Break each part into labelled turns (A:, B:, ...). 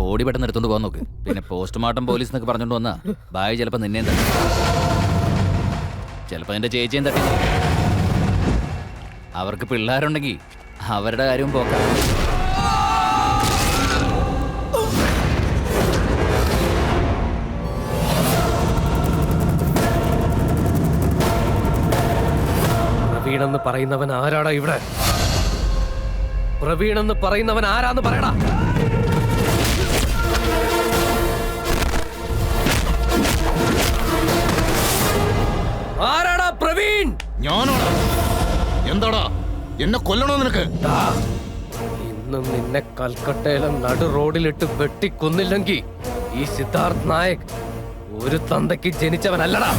A: Body പെട്ടെന്ന് എടുത്തോണ്ട് പോകാൻ നോക്ക്. പിന്നെ പോസ്റ്റ്മോർട്ടം പോലീസ് എന്നൊക്കെ പറഞ്ഞോണ്ട് വന്നാ ബായി ചിലപ്പോ നിന്നെയും തട്ടി, ചിലപ്പോ നിന്റെ ചേച്ചിയും തട്ടി. അവർക്ക് പിള്ളേരുണ്ടെങ്കിൽ അവരുടെ കാര്യവും പോക്കാം.
B: പ്രവീണെന്ന് പറയുന്നവൻ ആരാടാ ഇവിടെ? പ്രവീണെന്ന് പറയുന്നവൻ ആരാന്ന് പറയടാ. ആരാടാ പ്രവീൺ?
C: ഞാനാണ്. എന്താടാ എന്നെ കൊല്ലണോ നിനക്ക്?
B: ഇന്നും നിന്നെ കൽക്കട്ടയിലെ നടു റോഡിലിട്ട് വെട്ടിക്കൊന്നില്ലെങ്കിൽ ഈ സിദ്ധാർത്ഥ് നായക് ഒരു തന്തയ്ക്ക് ജനിച്ചവനല്ലടാ.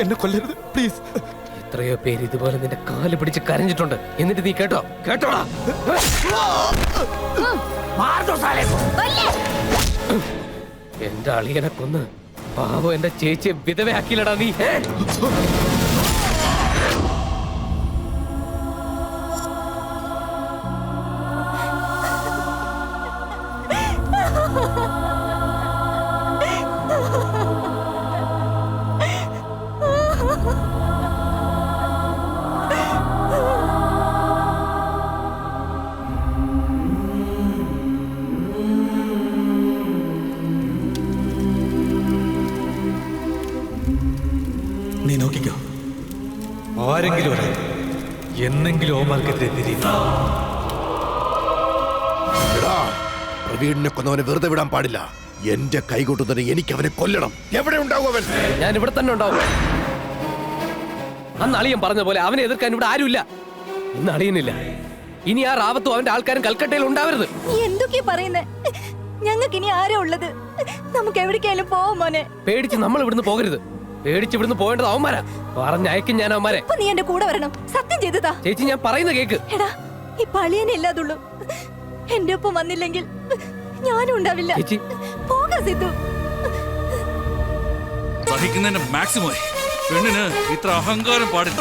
C: എന്നെ കൊല്ലരുത് പ്ലീസ്.
B: എത്രയോ പേര് ഇതുപോലെ നിന്റെ കാല് പിടിച്ച് കരഞ്ഞിട്ടുണ്ട്. എന്നിട്ട് നീ കേട്ടോടാ. എന്റെ അളിയനെ കൊന്ന് പാവം എന്റെ ചേച്ചിയെ വിധവയാക്കിയില്ലടാ നീ.
D: നീ നോക്കിക്കോ, ആരെങ്കിലും ഒരാൾ എന്നെങ്കിലും ഓമാർക്കെതിരെ തിരിയും.
C: പ്രവീണിനെ കൊന്നവനെ വെറുതെ വിടാൻ പാടില്ല. എന്റെ കൈകൊട്ടു തന്നെ എനിക്ക് അവനെ കൊല്ലണം. എവിടെ ഉണ്ടാവും അവൻ?
B: ഞാൻ ഇവിടെ തന്നെ ഉണ്ടാവും. അന്ന് അളിയൻ പറഞ്ഞ പോലെ അവനെ എതിർക്കാൻ ഇവിടെ ആരുമില്ല. ഇന്ന് അളിയനില്ല. ഇനി ആ റാവത്തും അവന്റെ ആൾക്കാരും കൽക്കട്ടയിൽ ഉണ്ടാവരുത്.
E: നീ എന്തൊക്കെയാ പറയുന്നേ? ഞങ്ങൾക്ക് ഇനി ആരാ ഉള്ളത്? നമുക്ക് എവിടേക്കായാലും പോവാം മോനെ.
B: പേടിച്ച് നമ്മൾ ഇവിടുന്ന് പോകരുത്. പേടിച്ച് ഇവിടുന്ന് പോകേണ്ടത് അവന്മാരാ. പറഞ്ഞയക്കും ഞാൻ അവന്മാരെ.
E: നീ എന്റെ കൂടെ വരണം. സത്യം ചെയ്തതാ.
B: ചേച്ചി ഞാൻ പറയുന്ന കേക്ക്.
E: എടാ, ഈ പളിയനെ ഇല്ലാതുള്ളൂ. എന്റെ ഒപ്പം വന്നില്ലെങ്കിൽ ഞാനും ഉണ്ടാവില്ല.
B: ചേച്ചി
E: പോകാം സിദ്ധു.
F: സഹിക്കുന്നതിന്റെ മാക്സിമം. പെണ്ണിന് ഇത്ര അഹങ്കാരം പാടില്ല.